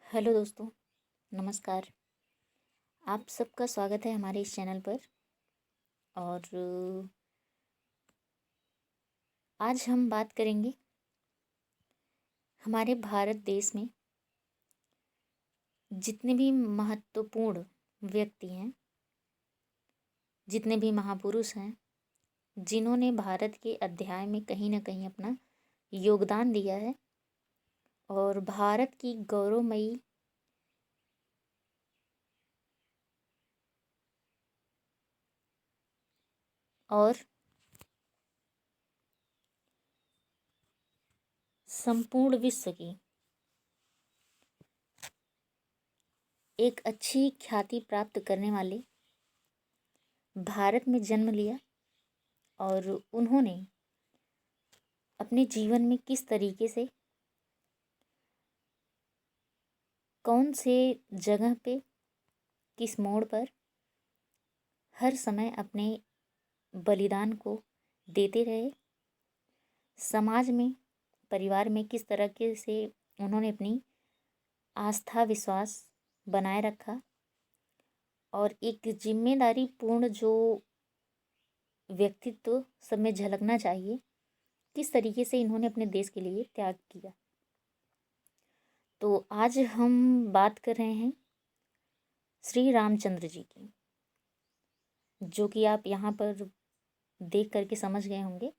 Hello दोस्तों, नमस्कार। आप सबका स्वागत है हमारे इस चैनल पर। और आज हम बात करेंगे हमारे भारत देश में जितने भी महत्वपूर्ण व्यक्ति हैं, जितने भी महापुरुष हैं, जिन्होंने भारत के अध्याय में कहीं ना कहीं अपना योगदान दिया है और भारत की गौरवमयी और संपूर्ण विश्व की एक अच्छी ख्याति प्राप्त करने वाले भारत में जन्म लिया। और उन्होंने अपने जीवन में किस तरीके से, कौन से जगह पे, किस मोड़ पर हर समय अपने बलिदान को देते रहे, समाज में, परिवार में किस तरीके से उन्होंने अपनी आस्था विश्वास बनाए रखा और एक जिम्मेदारी पूर्ण जो व्यक्तित्व सब में झलकना चाहिए, किस तरीके से इन्होंने अपने देश के लिए त्याग किया। तो आज हम बात कर रहे हैं श्री रामचंद्र जी की, जो कि आप यहाँ पर देख करके समझ गए होंगे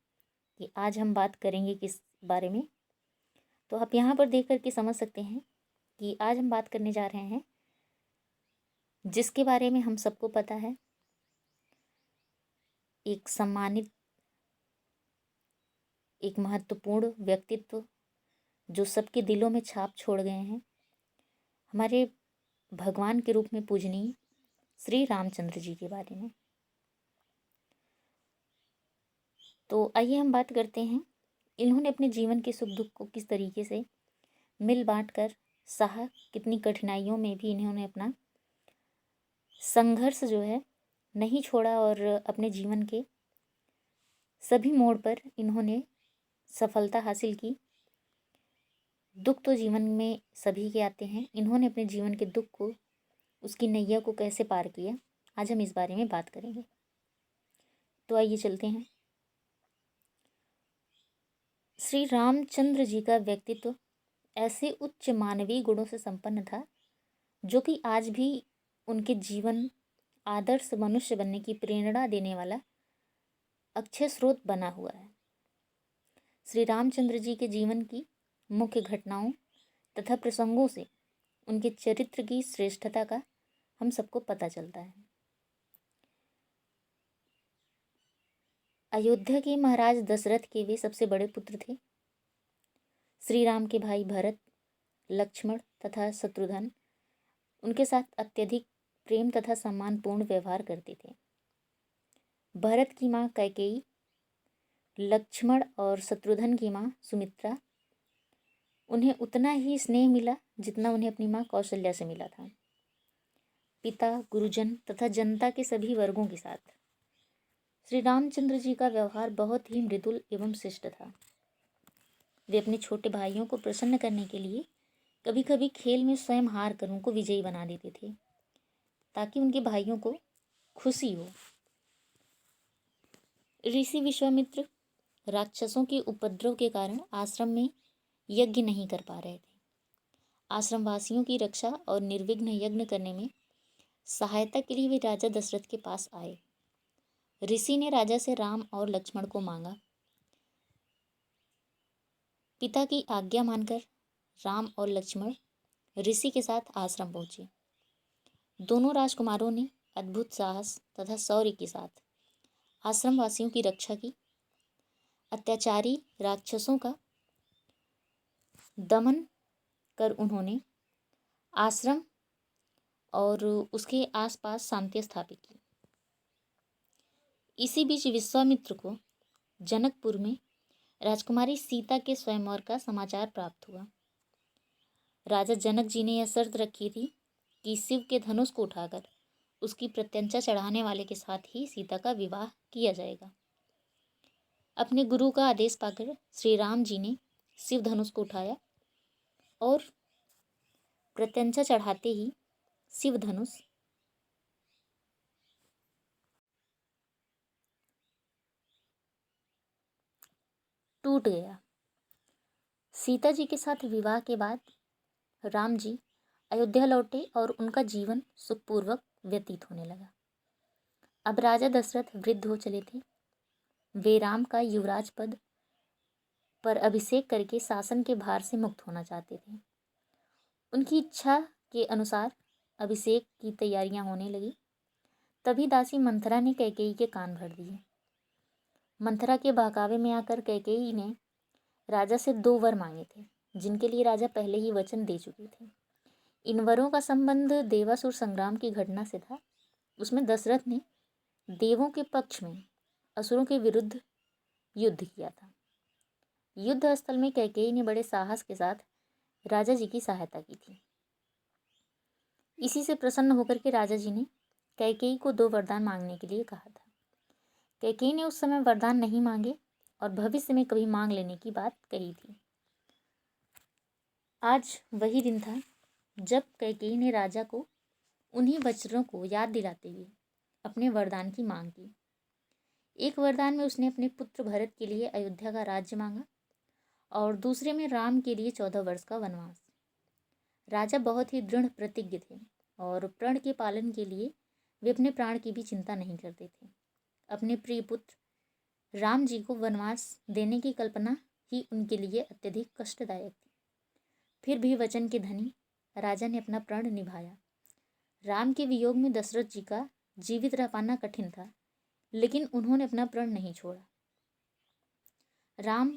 कि आज हम बात करेंगे किस बारे में। तो आप यहाँ पर देख करके समझ सकते हैं कि आज हम बात करने जा रहे हैं जिसके बारे में हम सबको पता है, एक सम्मानित, एक महत्वपूर्ण व्यक्तित्व जो सबके दिलों में छाप छोड़ गए हैं, हमारे भगवान के रूप में पूजनीय श्री रामचंद्र जी के बारे में। तो आइए हम बात करते हैं, इन्होंने अपने जीवन के सुख दुख को किस तरीके से मिल बांट कर सहा, कितनी कठिनाइयों में भी इन्होंने अपना संघर्ष जो है नहीं छोड़ा और अपने जीवन के सभी मोड़ पर इन्होंने सफलता हासिल की। दुख तो जीवन में सभी के आते हैं, इन्होंने अपने जीवन के दुख को, उसकी नैया को कैसे पार किया, आज हम इस बारे में बात करेंगे। तो आइए चलते हैं। श्री रामचंद्र जी का व्यक्तित्व ऐसे उच्च मानवीय गुणों से संपन्न था जो कि आज भी उनके जीवन आदर्श मनुष्य बनने की प्रेरणा देने वाला अक्षय स्रोत बना हुआ है। श्री रामचंद्र जी के जीवन की मुख्य घटनाओं तथा प्रसंगों से उनके चरित्र की श्रेष्ठता का हम सबको पता चलता है। अयोध्या के महाराज दशरथ के वे सबसे बड़े पुत्र थे। श्री राम के भाई भरत, लक्ष्मण तथा शत्रुघ्न उनके साथ अत्यधिक प्रेम तथा सम्मानपूर्ण व्यवहार करते थे। भरत की माँ कैकेयी, लक्ष्मण और शत्रुघ्न की माँ सुमित्रा, उन्हें उतना ही स्नेह मिला जितना उन्हें अपनी माँ कौशल्या से मिला था। पिता, गुरुजन तथा जनता के सभी वर्गों के साथ श्री रामचंद्र जी का व्यवहार बहुत ही मृदुल एवं शिष्ट था। वे अपने छोटे भाइयों को प्रसन्न करने के लिए कभी कभी खेल में स्वयं हार कर उनको विजयी बना देते थे ताकि उनके भाइयों को खुशी हो। ऋषि विश्वामित्र राक्षसों के उपद्रव के कारण आश्रम में यज्ञ नहीं कर पा रहे थे। आश्रम वासियों की रक्षा और निर्विघ्न यज्ञ करने में सहायता के लिए वे राजा दशरथ के पास आए। ऋषि ने राजा से राम और लक्ष्मण को मांगा। पिता की आज्ञा मानकर राम और लक्ष्मण ऋषि के साथ आश्रम पहुंचे। दोनों राजकुमारों ने अद्भुत साहस तथा शौर्य के साथ आश्रम वासियों की रक्षा की। अत्याचारी राक्षसों का दमन कर उन्होंने आश्रम और उसके आसपास शांति स्थापित की। इसी बीच विश्वामित्र को जनकपुर में राजकुमारी सीता के स्वयंवर का समाचार प्राप्त हुआ। राजा जनक जी ने यह शर्त रखी थी कि शिव के धनुष को उठाकर उसकी प्रत्यंचा चढ़ाने वाले के साथ ही सीता का विवाह किया जाएगा। अपने गुरु का आदेश पाकर श्री राम जी ने शिव धनुष को उठाया और प्रत्यंचा चढ़ाते ही शिव धनुष टूट गया। सीता जी के साथ विवाह के बाद राम जी अयोध्या लौटे और उनका जीवन सुखपूर्वक व्यतीत होने लगा। अब राजा दशरथ वृद्ध हो चले थे। वे राम का युवराज पद पर अभिषेक करके शासन के भार से मुक्त होना चाहते थे। उनकी इच्छा के अनुसार अभिषेक की तैयारियां होने लगी। तभी दासी मंथरा ने कैकेयी के कान भर दिए। मंथरा के बहकावे में आकर कैकेयी ने राजा से 2 वर मांगे थे, जिनके लिए राजा पहले ही वचन दे चुके थे। इन वरों का संबंध देवासुर संग्राम की घटना से था। उसमें दशरथ ने देवों के पक्ष में असुरों के विरुद्ध युद्ध किया था। युद्ध स्थल में कैकेयी ने बड़े साहस के साथ राजा जी की सहायता की थी। इसी से प्रसन्न होकर के राजा जी ने कैकेयी को 2 वरदान मांगने के लिए कहा था। कैकेयी ने उस समय वरदान नहीं मांगे और भविष्य में कभी मांग लेने की बात कही थी। आज वही दिन था जब कैकेयी ने राजा को उन्हीं वचनों को याद दिलाते हुए अपने वरदान की मांग की। एक वरदान में उसने अपने पुत्र भरत के लिए अयोध्या का राज्य मांगा और दूसरे में राम के लिए 14 वर्ष का वनवास। राजा बहुत ही दृढ़ प्रतिज्ञ थे और प्रण के पालन के लिए वे अपने प्राण की भी चिंता नहीं करते थे। अपने प्रिय पुत्र राम जी को वनवास देने की कल्पना ही उनके लिए अत्यधिक कष्टदायक थी। फिर भी वचन के धनी राजा ने अपना प्रण निभाया। राम के वियोग में दशरथ जी का जीवित रह पाना कठिन था, लेकिन उन्होंने अपना प्रण नहीं छोड़ा। राम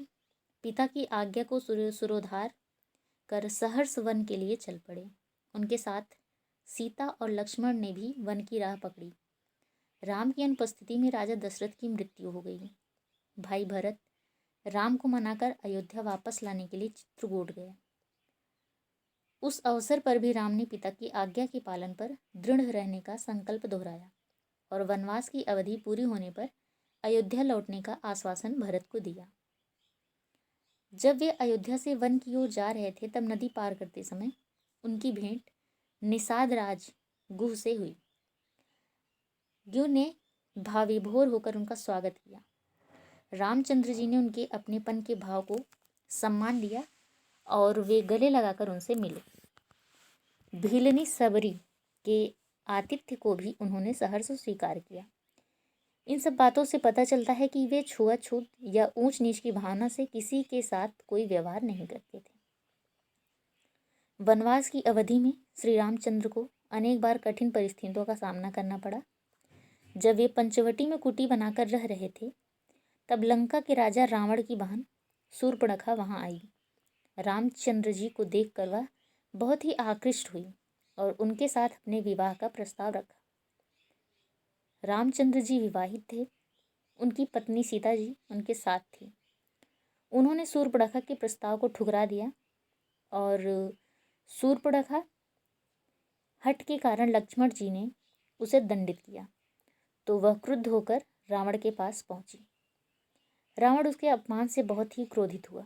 पिता की आज्ञा को सुरोधार कर सहर्ष वन के लिए चल पड़े। उनके साथ सीता और लक्ष्मण ने भी वन की राह पकड़ी। राम की अनुपस्थिति में राजा दशरथ की मृत्यु हो गई। भाई भरत राम को मनाकर अयोध्या वापस लाने के लिए चित्रकूट गया। उस अवसर पर भी राम ने पिता की आज्ञा के पालन पर दृढ़ रहने का संकल्प दोहराया और वनवास की अवधि पूरी होने पर अयोध्या लौटने का आश्वासन भरत को दिया। जब वे अयोध्या से वन की ओर जा रहे थे तब नदी पार करते समय उनकी भेंट निषाद राज गुह से हुई। गुह ने भावविभोर होकर उनका स्वागत किया। रामचंद्र जी ने उनके अपनेपन के भाव को सम्मान दिया और वे गले लगाकर उनसे मिले। भीलनी सबरी के आतिथ्य को भी उन्होंने सहर्ष स्वीकार किया। इन सब बातों से पता चलता है कि वे छुआछूत या ऊंच नीच की भावना से किसी के साथ कोई व्यवहार नहीं करते थे। वनवास की अवधि में श्री रामचंद्र को अनेक बार कठिन परिस्थितियों का सामना करना पड़ा। जब वे पंचवटी में कुटी बनाकर रह रहे थे तब लंका के राजा रावण की बहन शूर्पणखा वहां आई। रामचंद्र जी को देखकर वह बहुत ही आकृष्ट हुई और उनके साथ अपने विवाह का प्रस्ताव रखा। रामचंद्र जी विवाहित थे। उनकी पत्नी सीता जी उनके साथ थी। उन्होंने शूर्पणखा के प्रस्ताव को ठुकरा दिया और शूर्पणखा हठ के कारण लक्ष्मण जी ने उसे दंडित किया तो वह क्रुद्ध होकर रावण के पास पहुंची। रावण उसके अपमान से बहुत ही क्रोधित हुआ।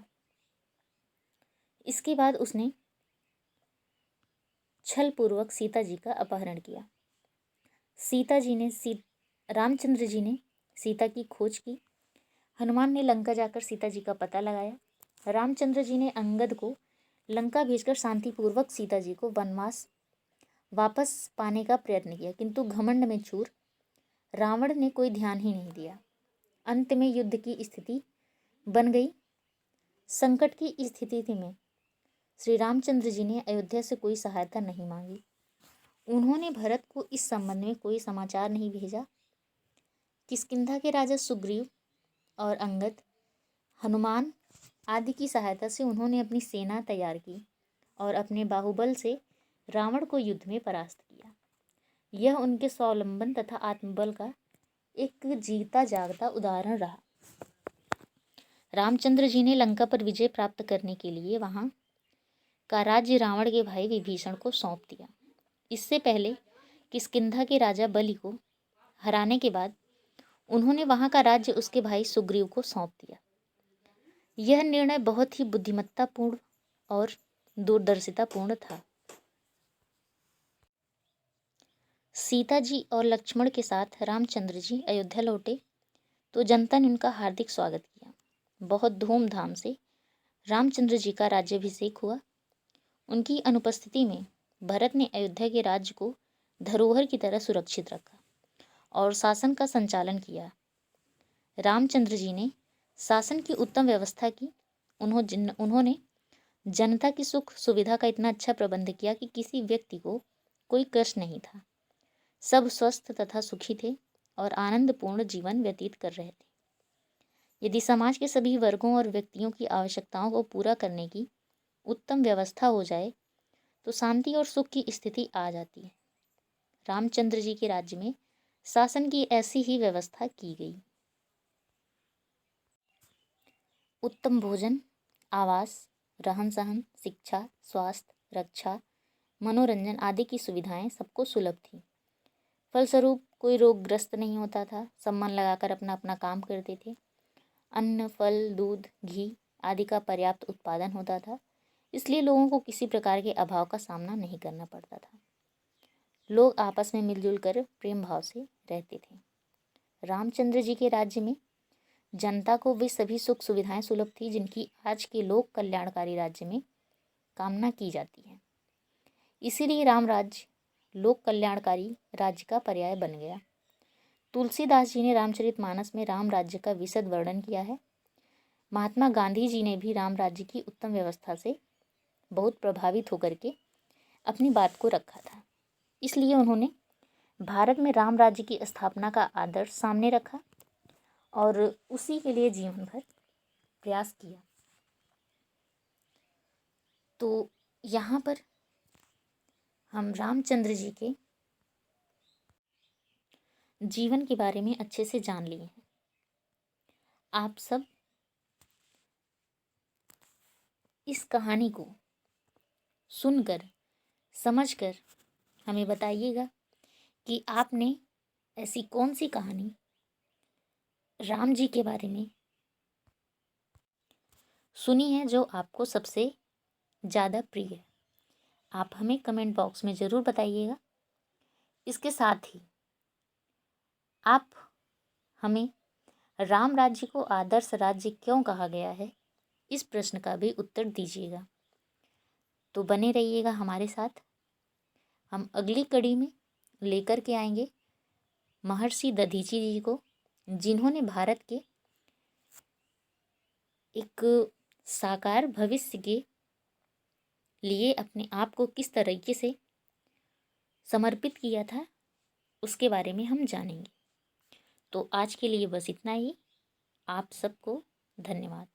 इसके बाद उसने छलपूर्वक सीता जी का अपहरण किया। रामचंद्र जी ने सीता की खोज की। हनुमान ने लंका जाकर सीता जी का पता लगाया। रामचंद्र जी ने अंगद को लंका भेजकर शांतिपूर्वक सीता जी को वनवास वापस पाने का प्रयत्न किया, किंतु घमंड में चूर रावण ने कोई ध्यान ही नहीं दिया। अंत में युद्ध की स्थिति बन गई। संकट की स्थिति में श्री रामचंद्र जी ने अयोध्या से कोई सहायता नहीं मांगी। उन्होंने भरत को इस संबंध में कोई समाचार नहीं भेजा। किष्किंधा के राजा सुग्रीव और अंगद, हनुमान आदि की सहायता से उन्होंने अपनी सेना तैयार की और अपने बाहुबल से रावण को युद्ध में परास्त किया। यह उनके स्वावलंबन तथा आत्मबल का एक जीता जागता उदाहरण रहा। रामचंद्र जी ने लंका पर विजय प्राप्त करने के लिए वहां का राज्य रावण के भाई विभीषण को सौंप दिया। इससे पहले किष्किंधा के राजा बलि को हराने के बाद उन्होंने वहां का राज्य उसके भाई सुग्रीव को सौंप दिया। यह निर्णय बहुत ही बुद्धिमत्तापूर्ण और दूरदर्शितापूर्ण था। सीता जी और लक्ष्मण के साथ रामचंद्र जी अयोध्या लौटे तो जनता ने उनका हार्दिक स्वागत किया। बहुत धूमधाम से रामचंद्र जी का राज्याभिषेक हुआ। उनकी अनुपस्थिति में भरत ने अयोध्या के राज्य को धरोहर की तरह सुरक्षित रखा और शासन का संचालन किया। रामचंद्र जी ने शासन की उत्तम व्यवस्था की। उन्होंने जनता की सुख सुविधा का इतना अच्छा प्रबंध किया कि किसी व्यक्ति को कोई कष्ट नहीं था। सब स्वस्थ तथा सुखी थे और आनंदपूर्ण जीवन व्यतीत कर रहे थे। यदि समाज के सभी वर्गों और व्यक्तियों की आवश्यकताओं को पूरा करने की उत्तम व्यवस्था हो जाए तो शांति और सुख की स्थिति आ जाती है। रामचंद्र जी के राज्य में शासन की ऐसी ही व्यवस्था की गई। उत्तम भोजन, आवास, रहन सहन, शिक्षा, स्वास्थ्य, रक्षा, मनोरंजन आदि की सुविधाएं सबको सुलभ थी। फलस्वरूप कोई रोगग्रस्त नहीं होता था। सब मन लगाकर अपना अपना काम करते थे। अन्न, फल, दूध, घी आदि का पर्याप्त उत्पादन होता था। इसलिए लोगों को किसी प्रकार के अभाव का सामना नहीं करना पड़ता था। लोग आपस में मिलजुल कर प्रेम भाव से रहते थे। रामचंद्र जी के राज्य में जनता को वे सभी सुख सुविधाएं सुलभ थी जिनकी आज के लोक कल्याणकारी राज्य में कामना की जाती है। इसीलिए राम राज्य लोक कल्याणकारी राज्य का पर्याय बन गया। तुलसीदास जी ने रामचरितमानस में राम राज्य का विशद वर्णन किया है। महात्मा गांधी जी ने भी राम राज्य की उत्तम व्यवस्था से बहुत प्रभावित होकर के अपनी बात को रखा था। इसलिए उन्होंने भारत में राम राज्य की स्थापना का आदर्श सामने रखा और उसी के लिए जीवन भर प्रयास किया। तो यहाँ पर हम रामचंद्र जी के जीवन के बारे में अच्छे से जान लिए हैं। आप सब इस कहानी को सुनकर समझकर हमें बताइएगा कि आपने ऐसी कौन सी कहानी राम जी के बारे में सुनी है जो आपको सबसे ज़्यादा प्रिय है। आप हमें कमेंट बॉक्स में ज़रूर बताइएगा। इसके साथ ही आप हमें राम राज्य को आदर्श राज्य क्यों कहा गया है, इस प्रश्न का भी उत्तर दीजिएगा। तो बने रहिएगा हमारे साथ। हम अगली कड़ी में लेकर के आएंगे महर्षि दधीची जी को, जिन्होंने भारत के एक साकार भविष्य के लिए अपने आप को किस तरीके से समर्पित किया था, उसके बारे में हम जानेंगे। तो आज के लिए बस इतना ही। आप सबको धन्यवाद।